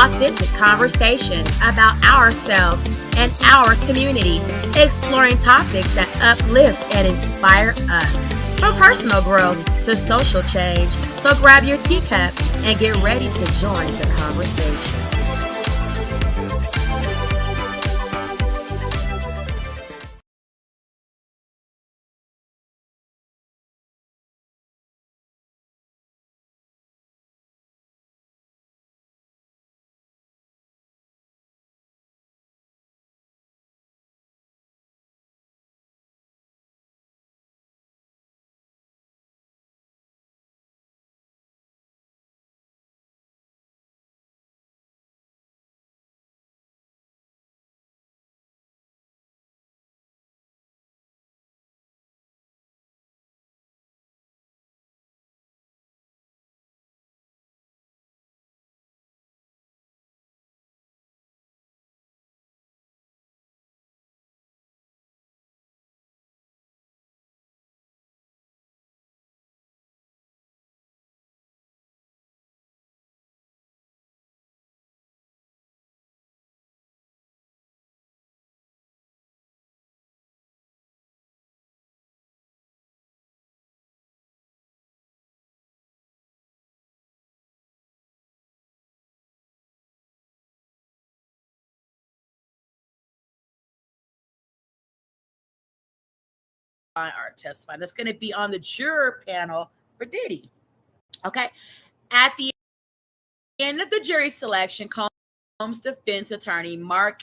authentic conversations about ourselves and our community, exploring topics that uplift and inspire us, from personal growth to social change. So grab your teacup and get ready to join the conversation. Are testifying. That's going to be on the juror panel for Diddy. Okay. At the end of the jury selection, Combs' defense attorney, Mark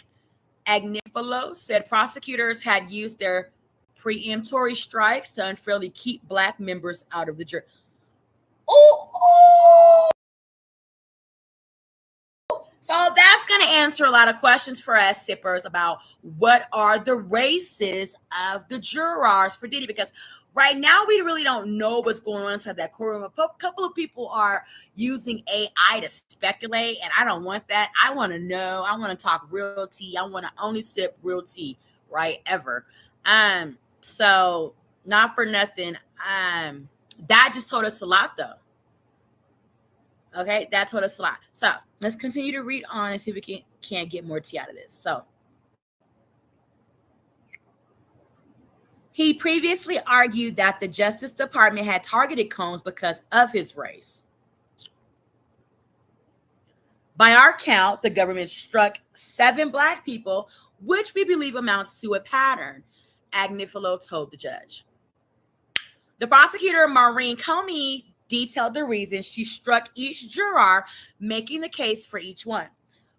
Agnifilo, said prosecutors had used their preemptory strikes to unfairly keep Black members out of the jury. Oh, so that's going to answer a lot of questions for us sippers about what are the races of the jurors for Diddy, because right now we really don't know what's going on inside that courtroom. A couple of people are using AI to speculate, and I don't want that. I want to know. I want to talk real tea. I want to only sip real tea, right? Ever. So not for nothing. That just told us a lot, though. Okay, that told us a lot. So let's continue to read on and see if we can't get more tea out of this. So he previously argued that the Justice Department had targeted Combs because of his race. By our count, the government struck 7 Black people, which we believe amounts to a pattern, Agnifilo told the judge. The prosecutor, Maureen Comey, detailed the reasons she struck each juror, making the case for each one.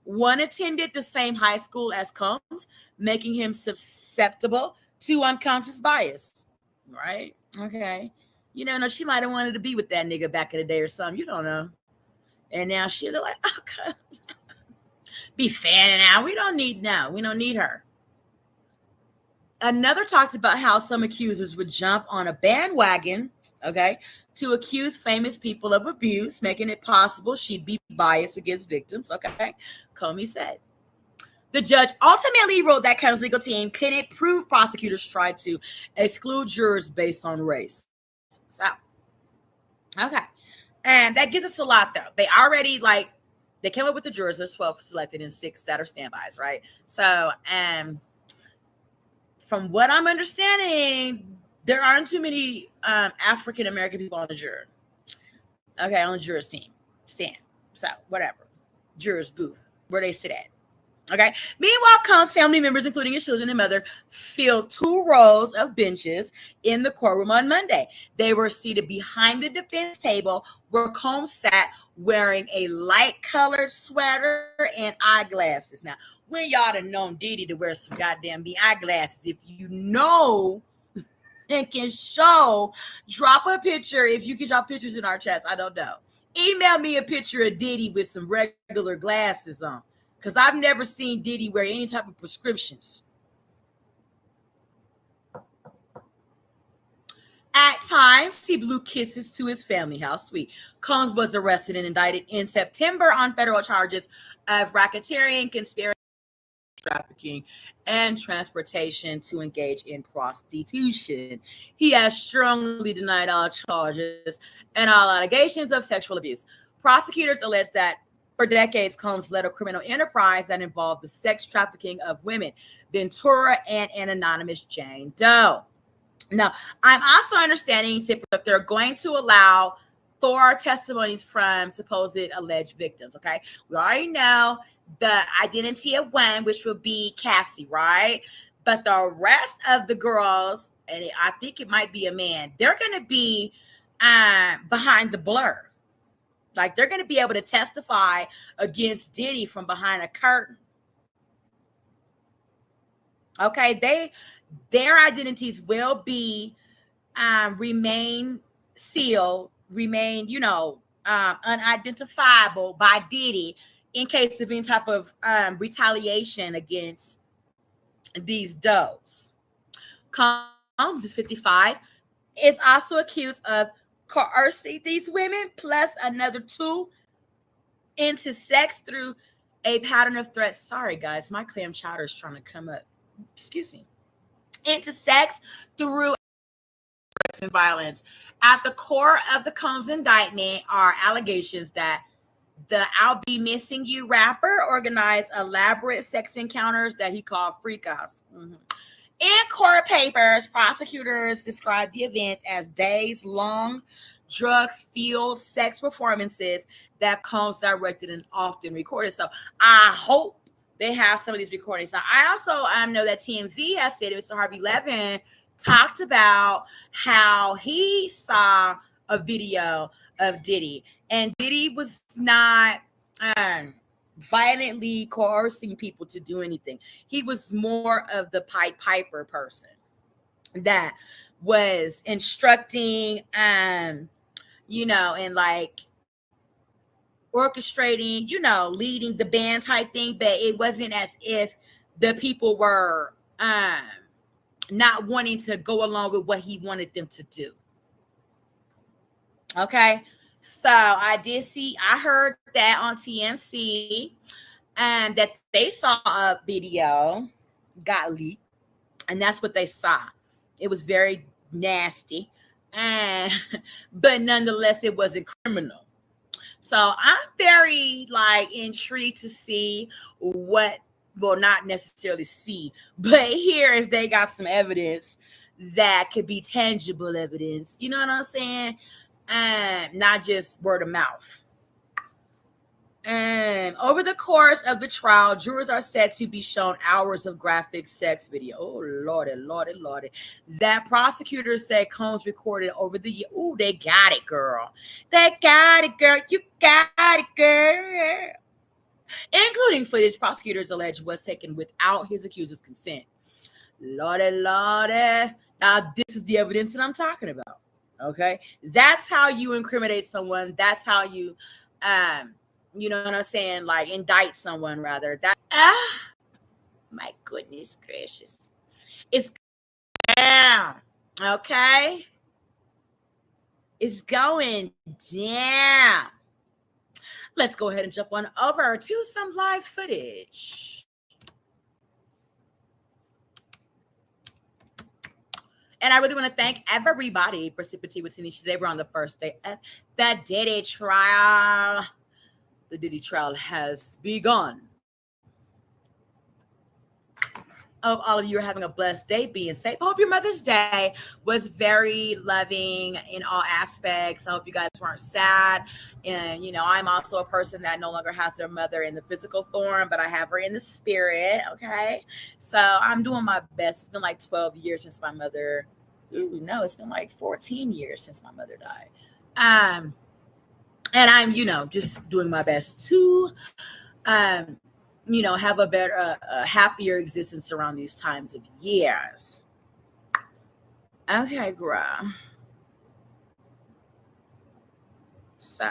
One attended the same high school as Combs, making him susceptible to unconscious bias. Right? Okay. You don't know, she might have wanted to be with that nigga back in the day or something. You don't know. And now they're like, oh, Combs. Be fanning out. We don't need her. Another talked about how some accusers would jump on a bandwagon, okay, to accuse famous people of abuse, making it possible she'd be biased against victims, okay, Comey said. The judge ultimately ruled that Combs' legal team couldn't prove prosecutors tried to exclude jurors based on race. So, okay. And that gives us a lot, though. They already, they came up with the jurors. There's 12 selected and 6 that are standbys, right? So, from what I'm understanding, there aren't too many African-American people on the juror. Okay, on the jurors team. Stand. So, whatever. Jurors booth. Where they sit at. Okay. Meanwhile, Combs' family members, including his children and mother, filled 2 rows of benches in the courtroom on Monday. They were seated behind the defense table where Combs sat wearing a light-colored sweater and eyeglasses. Now, when y'all have known Diddy to wear some goddamn eyeglasses, if you know and can show, drop a picture. If you can drop pictures in our chats, I don't know. Email me a picture of Diddy with some regular glasses on. Because I've never seen Diddy wear any type of prescriptions. At times, he blew kisses to his family. How sweet. Combs was arrested and indicted in September on federal charges of racketeering, conspiracy, trafficking, and transportation to engage in prostitution. He has strongly denied all charges and all allegations of sexual abuse. Prosecutors allege that For decades, Combs led a criminal enterprise that involved the sex trafficking of women, Ventura, and an anonymous Jane Doe. Now, I'm also understanding that they're going to allow for testimonies from supposed alleged victims. Okay, we already know the identity of one, which will be Cassie, right? But the rest of the girls, and I think it might be a man, they're going to be behind the blur. Like they're going to be able to testify against Diddy from behind a curtain. Okay, their identities will be remain sealed, remain, unidentifiable by Diddy in case of any type of retaliation against these does. Combs is 55, is also accused of coercing these women plus another two into sex through a pattern of threats. Sorry, guys, my clam chowder is trying to come up. Excuse me. Into sex through and violence. At the core of the Combs indictment are allegations that the I'll Be Missing You rapper organized elaborate sex encounters that he called freakouts. In court papers, prosecutors described the events as days-long, drug-fueled sex performances that Combs directed and often recorded. So I hope they have some of these recordings. Now, I also know that TMZ has said Mr. Harvey Levin talked about how he saw a video of Diddy, and Diddy was not violently coercing people to do anything. He was more of the Pied Piper person that was instructing, and like orchestrating, leading the band type thing, but it wasn't as if the people were not wanting to go along with what he wanted them to do. Okay, so I heard that on TMC, and that they saw a video got leaked, and that's what they saw. It was very nasty, and but nonetheless, it wasn't criminal. So I'm very intrigued to see what, well, not necessarily see, but hear if they got some evidence that could be tangible evidence. You know what I'm saying? And not just word of mouth. And over the course of the trial, jurors are said to be shown hours of graphic sex video. Oh, Lordy, Lordy, Lordy. That prosecutors said Combs recorded over the year. Oh, they got it, girl. They got it, girl. You got it, girl. Including footage prosecutors allege was taken without his accuser's consent. Lordy, Lordy. Now, this is the evidence that I'm talking about. Okay? That's how you incriminate someone. That's how you, you know what I'm saying? Indict someone, rather. That, my goodness gracious. It's down. Okay? It's going down. Let's go ahead and jump on over to some live footage. And I really want to thank everybody for sipping tea with Tanisha today. We're on the first day of the Diddy trial. The Diddy trial has begun. I hope all of you are having a blessed day, being safe. I hope your Mother's Day was very loving in all aspects. I hope you guys weren't sad. And, I'm also a person that no longer has their mother in the physical form, but I have her in the spirit, okay? So I'm doing my best. It's been 12 years since my mother. Ooh, no, it's been 14 years since my mother died. And I'm, just doing my best to have a better, happier existence around these times of years. Okay, girl. So,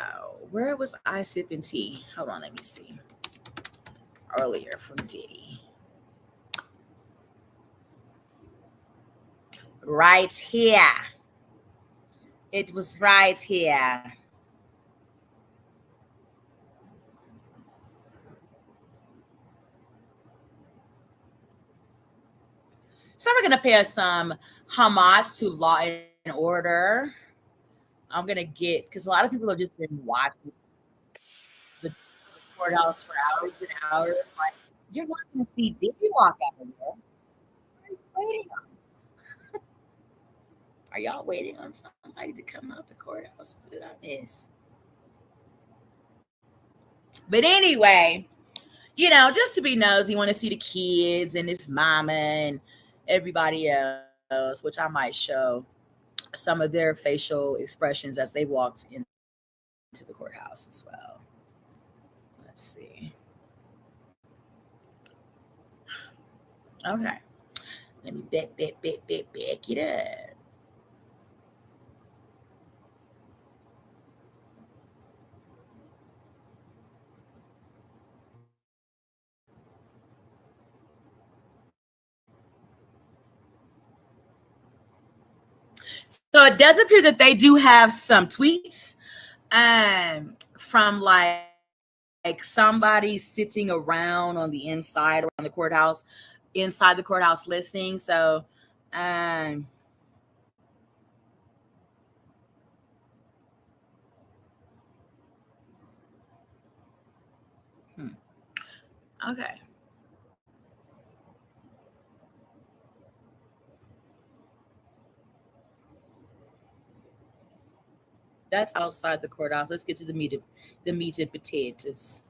where was I sipping tea? Hold on, let me see. Earlier from Diddy. Right here. It was right here. So we're going to pay some homage to Law and Order. I'm going to get, because a lot of people have just been watching the courthouse for hours and hours. Like, you're not going to see Diddy walk out of there. What are you waiting on? Are y'all waiting on somebody to come out the courthouse? What did I miss? But anyway, just to be nosy, want to see the kids and his mama and everybody else, which I might show some of their facial expressions as they walked into the courthouse as well. Let's see. Okay. Let me back it up. So it does appear that they do have some tweets from like somebody sitting around on the inside around the courthouse, inside the courthouse listening. So okay. That's outside the courthouse. Let's get to the meat and potatoes.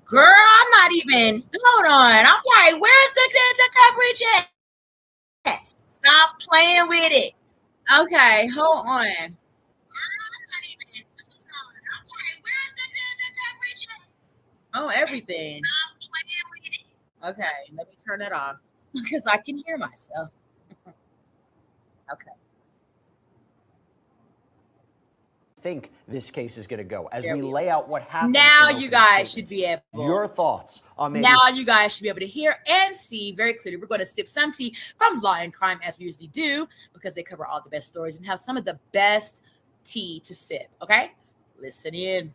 Girl, I'm not even. Hold on. I'm like, where's the coverage at? Stop playing with it. Okay, hold on. Oh, everything. Okay, let me turn it off because I can hear myself. Okay. Think this case is going to go as There we we lay out what happened. Now you guys should be able. Your thoughts on maybe. Now you guys should be able to hear and see very clearly. We're going to sip some tea from Law and Crime as we usually do because they cover all the best stories and have some of the best tea to sip. Okay, listen in.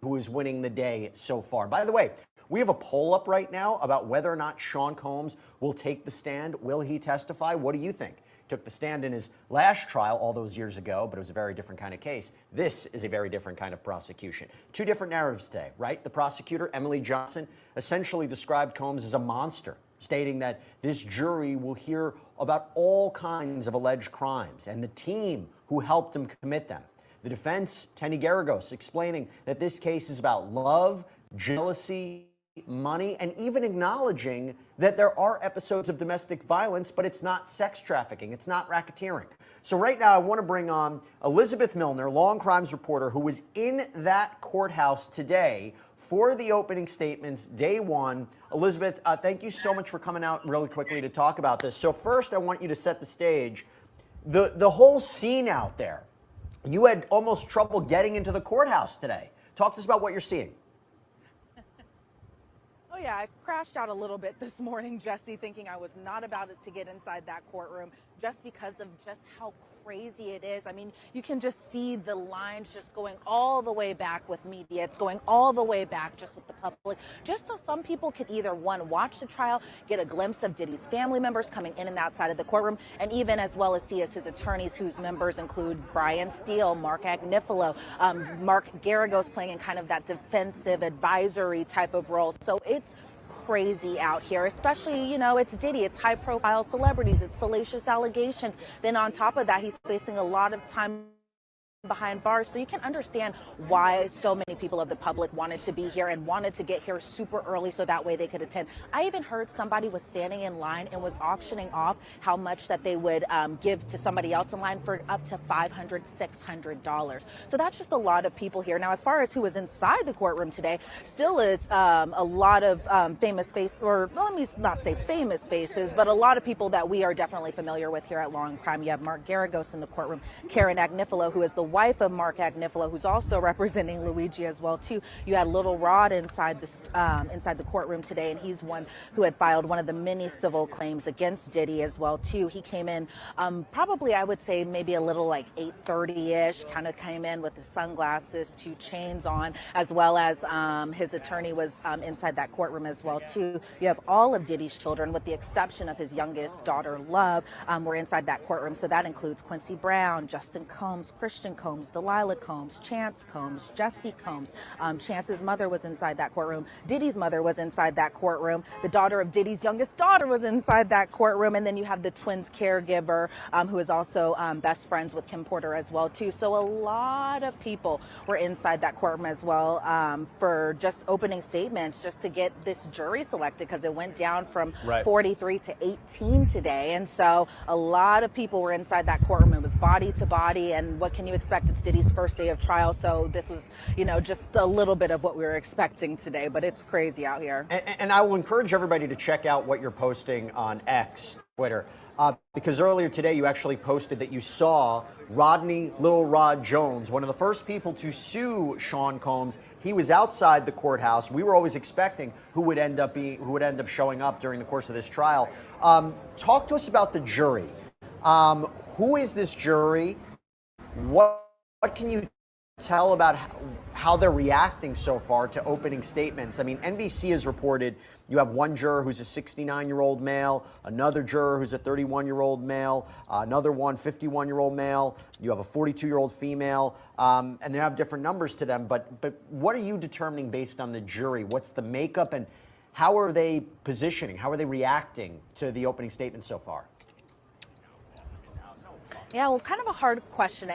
Who is winning the day so far? By the way, we have a poll up right now about whether or not Sean Combs will take the stand. Will he testify? What do you think? Took the stand in his last trial all those years ago, but it was a very different kind of case. This is a very different kind of prosecution. Two different narratives today, right? The prosecutor, Emily Johnson, essentially described Combs as a monster, stating that this jury will hear about all kinds of alleged crimes and the team who helped him commit them. The defense, Tenny Garagos, explaining that this case is about love, jealousy, money, and even acknowledging that there are episodes of domestic violence, but it's not sex trafficking, it's not racketeering. So right now I want to bring on Elizabeth Milner, Law and Crimes reporter, who was in that courthouse today for the opening statements, day one. Elizabeth, thank you so much for coming out really quickly to talk about this. So first I want you to set the stage. The whole scene out there, you had almost trouble getting into the courthouse today. Talk to us about what you're seeing. Yeah, I crashed out a little bit this morning, Jesse, thinking I was not about to get inside that courtroom. just because of just how crazy it is. I mean, you can just see the lines just going all the way back with media. It's going all the way back just with the public, just so some people could either, one, watch the trial, get a glimpse of Diddy's family members coming in and outside of the courtroom, and even as well as see as his attorneys, whose members include Brian Steele, Mark Agnifilo, Mark Garagos playing in kind of that defensive advisory type of role. So it's crazy out here, especially, you know, it's Diddy, it's high profile celebrities, it's salacious allegations. Then on top of that, he's facing a lot of time behind bars, so you can understand why so many people of the public wanted to be here and wanted to get here super early so that way they could attend. I even heard somebody was standing in line and was auctioning off how much that they would give to somebody else in line for up to $500, $600. So that's just a lot of people here. Now, as far as who was inside the courtroom today, still is a lot of famous faces, or well, let me not say famous faces, but a lot of people that we are definitely familiar with here at Law and Crime. You have Mark Garagos in the courtroom, Karen Agnifilo, who is the wife of Mark Agnifilo, who's also representing Luigi as well too. You had Little Rod inside the courtroom today, and he's one who had filed one of the many civil claims against Diddy as well too. He came in probably, I would say, maybe a little like 8:30ish, kind of came in with his sunglasses, 2 chains on, as well as his attorney was inside that courtroom as well too. You have all of Diddy's children, with the exception of his youngest daughter, Love, were inside that courtroom. So that includes Quincy Brown, Justin Combs, Christian Combs, Delilah Combs, Chance Combs, Jesse Combs. Chance's mother was inside that courtroom. Diddy's mother was inside that courtroom. The daughter of Diddy's youngest daughter was inside that courtroom. And then you have the twins' caregiver, who is also best friends with Kim Porter as well too. So a lot of people were inside that courtroom as well for just opening statements, just to get this jury selected, because it went down from 43 to 18 today. And so a lot of people were inside that courtroom. It was body to body, and what can you expect? It's Diddy's first day of trial, so this was, you know, just a little bit of what we were expecting today, but it's crazy out here. And I will encourage everybody to check out what you're posting on X, Twitter, because earlier today you actually posted that you saw Rodney Little Rod Jones, one of the first people to sue Sean Combs. He was outside the courthouse. We were always expecting who would end up showing up during the course of this trial. Talk to us about the jury. Who is this jury? What can you tell about how they're reacting so far to opening statements? I mean, NBC has reported you have one juror who's a 69-year-old male, another juror who's a 31-year-old male, another one 51-year-old male. You have a 42-year-old female, and they have different numbers to them. But what are you determining based on the jury? What's the makeup, and how are they positioning? How are they reacting to the opening statement so far? Yeah, well, kind of a hard question to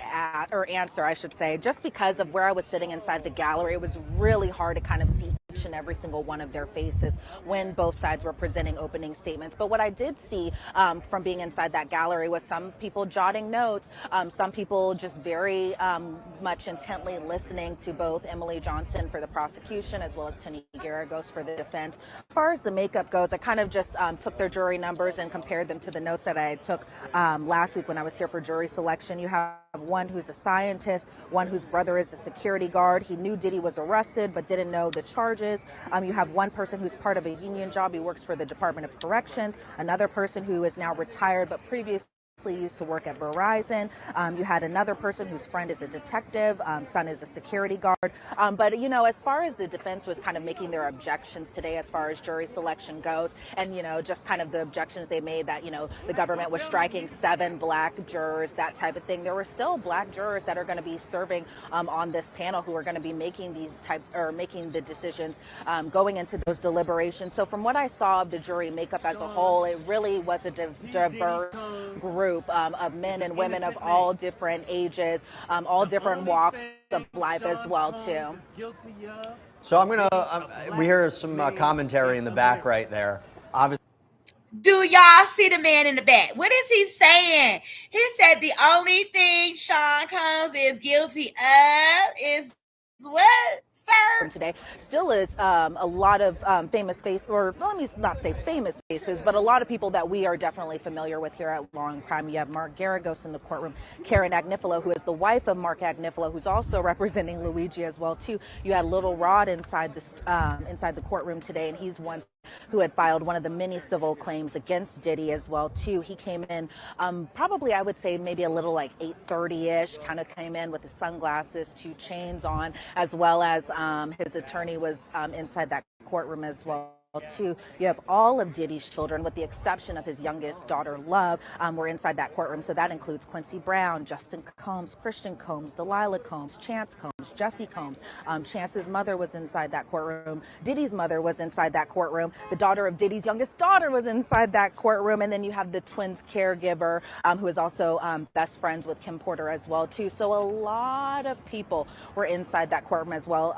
answer, I should say, just because of where I was sitting inside the gallery. It was really hard to kind of see each and every single one of their faces when both sides were presenting opening statements. But what I did see from being inside that gallery was some people jotting notes, some people just very much intently listening to both Emily Johnson for the prosecution as well as Tony Garagos for the defense. As far as the makeup goes, I kind of just took their jury numbers and compared them to the notes that I took last week when I was here for jury selection. You have one who's a scientist, one whose brother is a security guard. He knew Diddy was arrested but didn't know the charges. You have one person who's part of a union job. He works for the Department of Corrections. Another person who is now retired but previously used to work at Verizon. You had another person whose friend is a detective, son is a security guard. But, you know, as far as the defense was kind of making their objections today as far as jury selection goes, and, you know, just kind of the objections they made that, you know, the government was striking 7 black jurors, that type of thing. There were still black jurors that are going to be serving on this panel who are going to be making making the decisions going into those deliberations. So from what I saw of the jury makeup as a whole, it really was a diverse group of men and women of all different ages, all different walks of life as well too. So I'm gonna we hear some commentary in the back right there. Obviously, do y'all see the man in the back? What is he saying? He said the only thing Sean Combs is guilty of is what, sir? Today still is a lot of famous faces, or let me not say famous faces, but a lot of people that we are definitely familiar with here at Law and Crime. You have Mark Garagos in the courtroom, Karen Agnifilo, who is the wife of Mark Agnifilo, who's also representing Luigi as well too. You had Little Rod inside the courtroom today, and he's one who had filed one of the many civil claims against Diddy as well too. He came in probably, I would say, maybe a little like 8:30ish, kind of came in with his sunglasses, 2 chains on, as well as his attorney was inside that courtroom as well too. You have all of Diddy's children, with the exception of his youngest daughter, Love, were inside that courtroom. So that includes Quincy Brown, Justin Combs, Christian Combs, Delilah Combs, Chance Combs, Jesse Combs. Chance's mother was inside that courtroom. Diddy's mother was inside that courtroom. The daughter of Diddy's youngest daughter was inside that courtroom. And then you have the twins' caregiver, who is also best friends with Kim Porter as well too. So a lot of people were inside that courtroom as well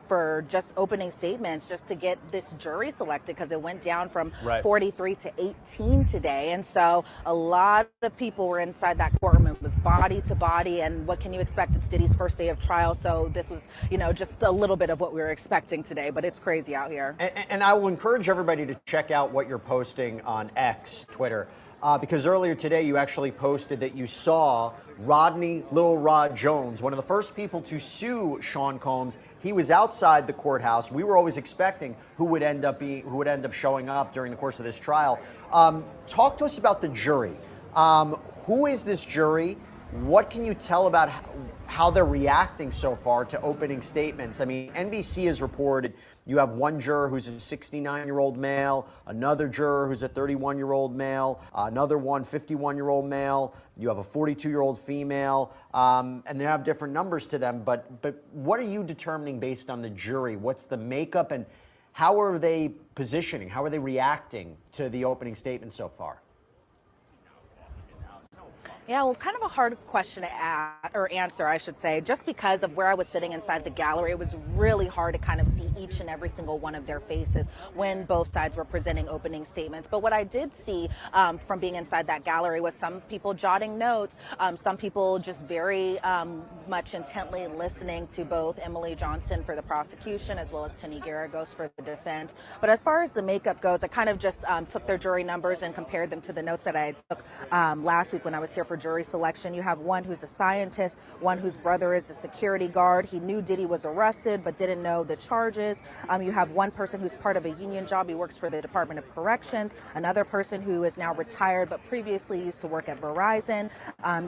for just opening statements, just to get this jury selected, because it went down from 43 to 18 today. And so a lot of people were inside that courtroom. It was body to body. And what can you expect? It's Diddy's first day of trial. So this was, just a little bit of what we were expecting today. But it's crazy out here. And I will encourage everybody to check out what you're posting on X, Twitter. Because earlier today you actually posted that you saw Rodney Lil Rod Jones, one of the first people to sue Sean Combs. He was outside the courthouse. We were always expecting who would end up showing up during the course of this trial. Talk to us about the jury. Who is this jury? What can you tell about how they're reacting so far to opening statements? I mean, NBC has reported you have one juror who's a 69-year-old male, another juror who's a 31-year-old male, another one 51-year-old male. You have a 42-year-old female, and they have different numbers to them. But what are you determining based on the jury? What's the makeup, and how are they positioning? How are they reacting to the opening statement so far? Yeah, well, kind of a hard question to answer, I should say, just because of where I was sitting inside the gallery. It was really hard to kind of see each and every single one of their faces when both sides were presenting opening statements. But what I did see from being inside that gallery was some people jotting notes, some people just very much intently listening to both Emily Johnson for the prosecution as well as Tony Garagos for the defense. But as far as the makeup goes, I kind of just took their jury numbers and compared them to the notes that I took last week when I was here for jury selection. You have one who's a scientist, one whose brother is a security guard. He knew Diddy was arrested but didn't know the charges. You have one person who's part of a union job. He works for the Department of Corrections. Another person who is now retired but previously used to work at Verizon.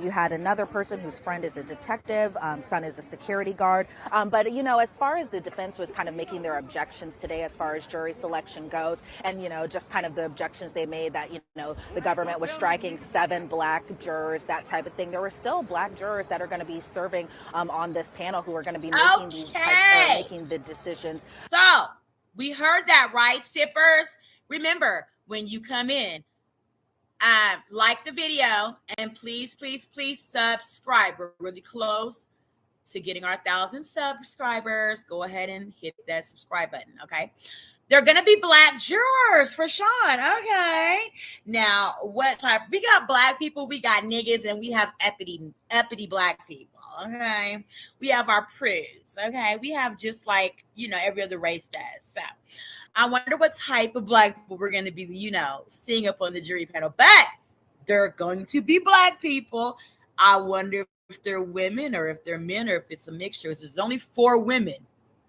You had another person whose friend is a detective, son is a security guard. But as far as the defense was kind of making their objections today as far as jury selection goes, and just kind of the objections they made that the government was striking 7 black jurors, that type of thing. There were still black jurors that are going to be serving on this panel who are going to be making these making the decisions. So we heard that, right, sippers? Remember, when you come in, like the video, and please subscribe. We're really close to getting our 1,000 subscribers. Go ahead and hit that subscribe button, okay? They're going to be black jurors for Sean. Okay. Now, what type? We got black people, we got niggas, and we have uppity black people. Okay. We have our prudes. Okay. We have just like, every other race does. So I wonder what type of black people we're going to be, seeing up on the jury panel. But they're going to be black people. I wonder if they're women or if they're men or if it's a mixture. There's only 4 women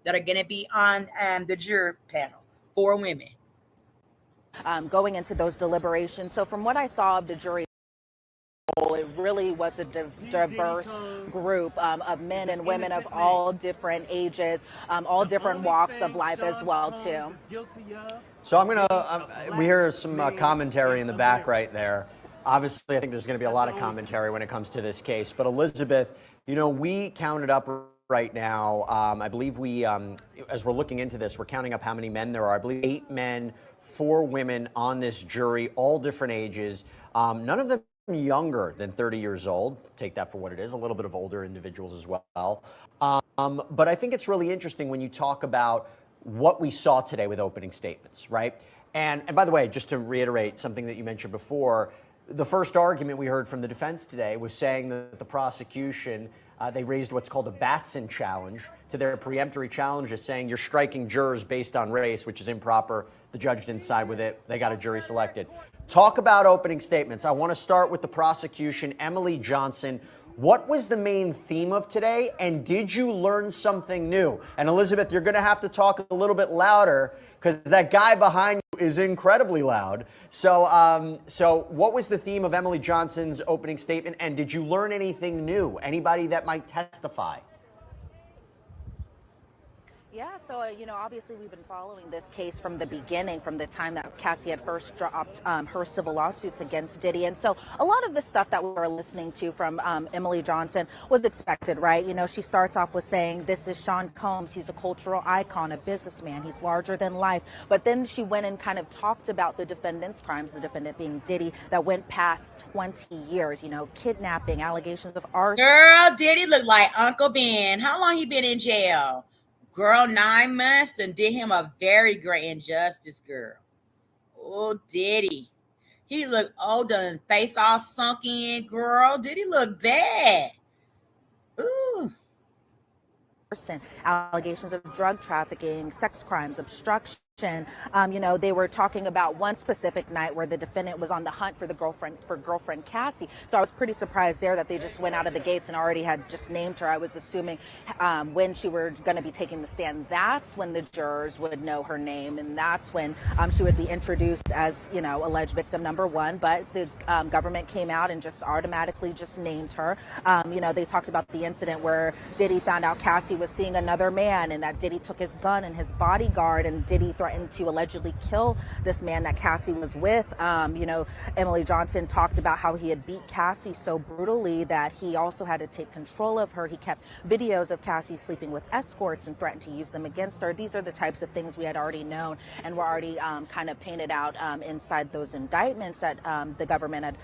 that are going to be on the jury panel. 4 women. Going into those deliberations. So from what I saw of the jury, it really was a diverse group of men and women of all different ages, all different walks of life as well, too. So we hear some commentary in the back right there. Obviously, I think there's going to be a lot of commentary when it comes to this case. But Elizabeth, we counted up right now. I believe as we're looking into this, we're counting up how many men there are. I believe 8 men, 4 women on this jury, all different ages. None of them younger than 30 years old. Take that for what it is. A little bit of older individuals as well. But I think it's really interesting when you talk about what we saw today with opening statements, right? And by the way, just to reiterate something that you mentioned before, the first argument we heard from the defense today was saying that the prosecution they raised what's called a Batson challenge to their preemptory challenges, saying you're striking jurors based on race, which is improper. The judge didn't side with it. They got a jury selected. Talk about opening statements. I want to start with the prosecution. Emily Johnson, What was the main theme of today, and did you learn something new? And Elizabeth, you're going to have to talk a little bit louder because that guy behind you is incredibly loud. So what was the theme of Emily Johnson's opening statement, and did you learn anything new? Anybody that might testify? Yeah, so, obviously we've been following this case from the beginning, from the time that Cassie had first dropped her civil lawsuits against Diddy. And so a lot of the stuff that we were listening to from Emily Johnson was expected, right? She starts off with saying, this is Sean Combs. He's a cultural icon, a businessman. He's larger than life. But then she went and kind of talked about the defendant's crimes, the defendant being Diddy, that went past 20 years, kidnapping, allegations of arson. Girl, Diddy look like Uncle Ben. How long he been in jail? Girl, 9 months, and did him a very great injustice, girl. Oh, Diddy. He look older and face all sunk in, girl. Diddy look bad. Ooh. Allegations of drug trafficking, sex crimes, obstruction. They were talking about one specific night where the defendant was on the hunt for girlfriend Cassie. So I was pretty surprised there that they just went out of the gates and already had just named her. I was assuming when she were going to be taking the stand, that's when the jurors would know her name, and that's when she would be introduced as, alleged victim number one. But the government came out and just automatically just named her. They talked about the incident where Diddy found out Cassie was seeing another man, and that Diddy took his gun and his bodyguard, and Diddy threatened to allegedly kill this man that Cassie was with. Emily Johnson talked about how he had beat Cassie so brutally that he also had to take control of her. He kept videos of Cassie sleeping with escorts and threatened to use them against her. These are the types of things we had already known and were already kind of painted out inside those indictments that the government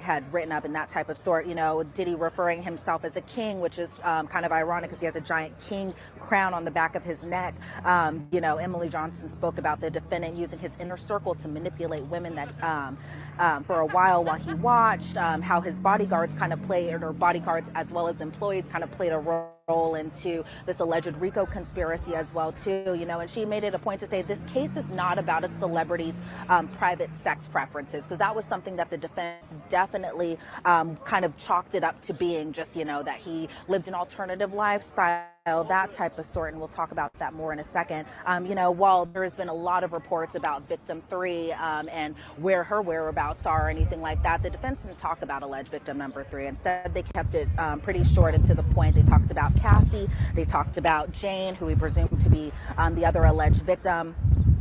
had written up and that type of sort. Diddy referring himself as a king, which is kind of ironic because he has a giant king crown on the back of his neck. Emily Johnson spoke about the defendant using his inner circle to manipulate women that for a while he watched, how his bodyguards kind of played, or bodyguards as well as employees kind of played a role into this alleged RICO conspiracy as well too, and she made it a point to say this case is not about a celebrity's private sex preferences, because that was something that the defense definitely kind of chalked it up to being just, that he lived an alternative lifestyle, that type of sort, and we'll talk about that more in a second. While there has been a lot of reports about victim 3 and where her whereabouts are or anything like that, the defense didn't talk about alleged victim number 3. Instead, they kept it pretty short and to the point. They talked about Cassie, they talked about Jane, who we presume to be the other alleged victim.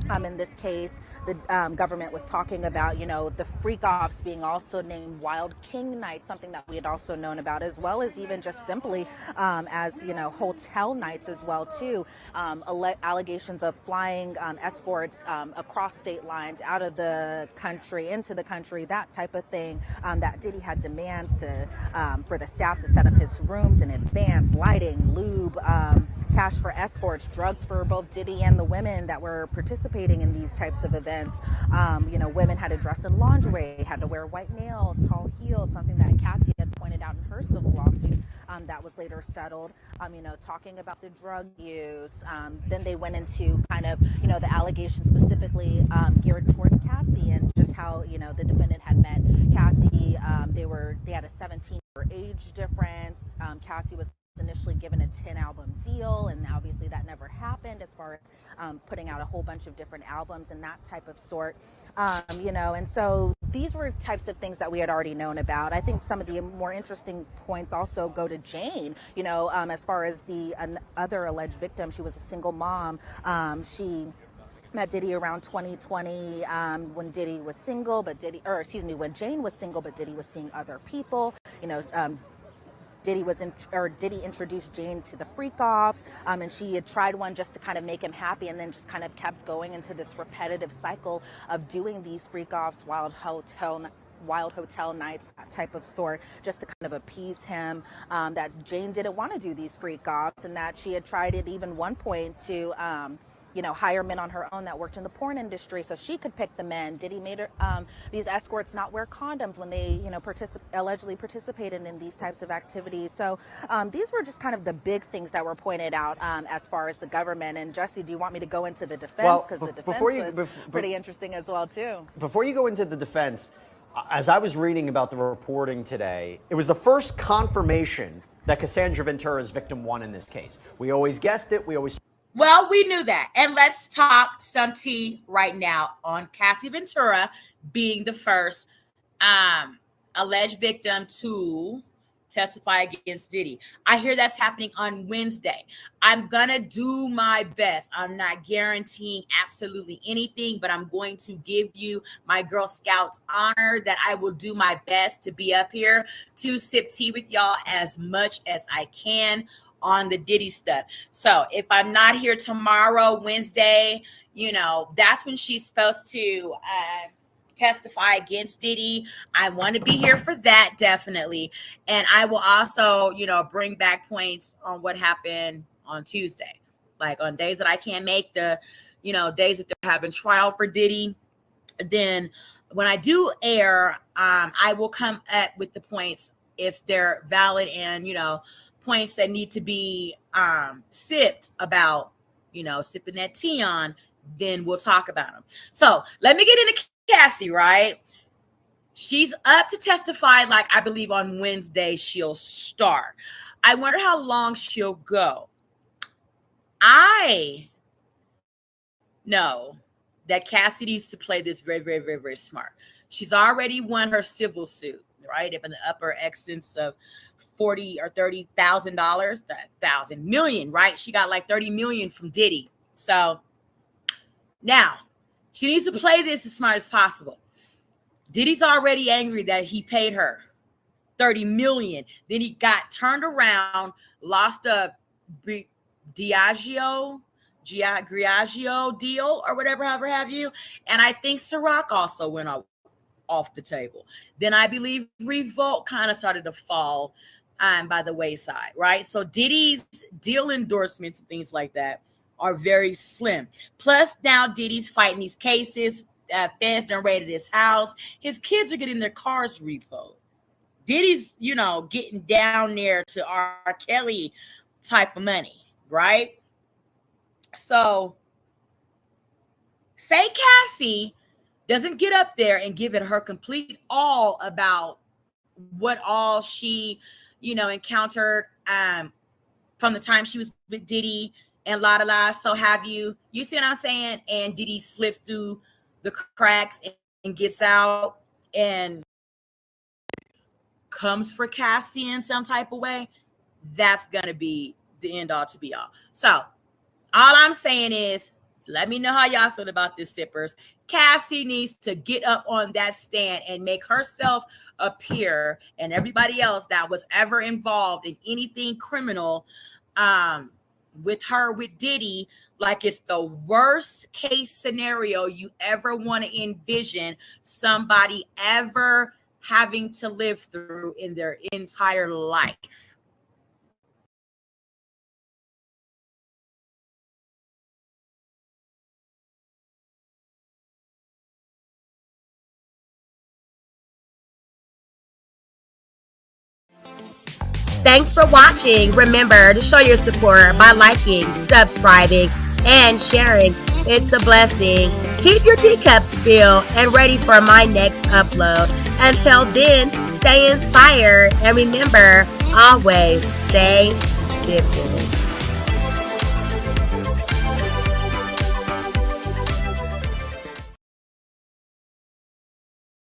In this case, the government was talking about, the freak-offs being also named Wild King Nights, something that we had also known about, as well as even just simply as, hotel nights as well, too. Allegations of flying escorts across state lines, out of the country, into the country, that type of thing, that Diddy had demands for the staff to set up his rooms in advance, lighting, lube, cash for escorts, drugs for both Diddy and the women that were participating in these types of events. Women had to dress in lingerie, had to wear white nails, tall heels, something that Cassie had pointed out in her civil lawsuit that was later settled. Talking about the drug use. Then they went into kind of, the allegations specifically geared towards Cassie and just how, the defendant had met Cassie. They had a 17-year age difference. Cassie was initially given a 10-album deal, and obviously that never happened as far as putting out a whole bunch of different albums and that type of sort. And so these were types of things that we had already known about. I think some of the more interesting points also go to Jane, as far as the other alleged victim. She was a single mom. She met Diddy around 2020 when Diddy was single, when Jane was single, but Diddy was seeing other people. Diddy introduced Jane to the freak-offs, and she had tried one just to kind of make him happy, and then just kind of kept going into this repetitive cycle of doing these freak-offs, wild hotel nights, that type of sort, just to kind of appease him, that Jane didn't want to do these freak-offs, and that she had tried at even one point to hire men on her own that worked in the porn industry so she could pick the men. Diddy made her, these escorts not wear condoms when they, allegedly participated in these types of activities. So these were just kind of the big things that were pointed out as far as the government. And Jesse, do you want me to go into the defense? Because the defense was pretty interesting as well, too. Before you go into the defense, As I was reading about the reporting today, it was the first confirmation that Cassandra Ventura is victim one in this case. We always guessed it. Well, we knew that. And let's talk some tea right now on Cassie Ventura being the first alleged victim to testify against Diddy. I hear that's happening on Wednesday. I'm gonna do my best. I'm not guaranteeing absolutely anything, but I'm going to give you my Girl Scouts honor that I will do my best to be up here to sip tea with y'all as much as I can on the Diddy stuff. So if I'm not here tomorrow, Wednesday, that's when she's supposed to testify against Diddy. I want to be here for that, definitely. And I will also, bring back points on what happened on Tuesday. Like on days that I can't make the, days that they're having trial for Diddy. Then when I do air, I will come up with the points if they're valid and, points that need to be sipped about, sipping that tea on, then we'll talk about them. So let me get into Cassie, right? She's up to testify, like I believe on Wednesday she'll start. I wonder how long she'll go. I know that Cassie needs to play this very, very, very, very smart. She's already won her civil suit, right? Up in the upper extent of $40,000 or $30,000, $1,000 million, right? She got like 30 million from Diddy. So now she needs to play this as smart as possible. Diddy's already angry that he paid her 30 million. Then he got turned around, lost a Griagio deal or whatever, however have you. And I think Ciroc also went off the table. Then I believe Revolt kind of started to fall by the wayside, right? So Diddy's deal endorsements and things like that are very slim. Plus now Diddy's fighting these cases. Fans done raided his house. His kids are getting their cars repoed. Diddy's, getting down there to R. Kelly type of money, right? So say Cassie doesn't get up there and give it her complete all about what all she, encountered from the time she was with Diddy and so have you. You see what I'm saying? And Diddy slips through the cracks and gets out and comes for Cassie in some type of way. That's going to be the end all to be all. So all I'm saying is, let me know how y'all feel about this, sippers. Cassie needs to get up on that stand and make herself appear, and everybody else that was ever involved in anything criminal with her, with Diddy, like it's the worst case scenario you ever want to envision somebody ever having to live through in their entire life. Thanks for watching. Remember to show your support by liking, subscribing, and sharing. It's a blessing. Keep your teacups filled and ready for my next upload. Until then, stay inspired and remember, always stay sipping.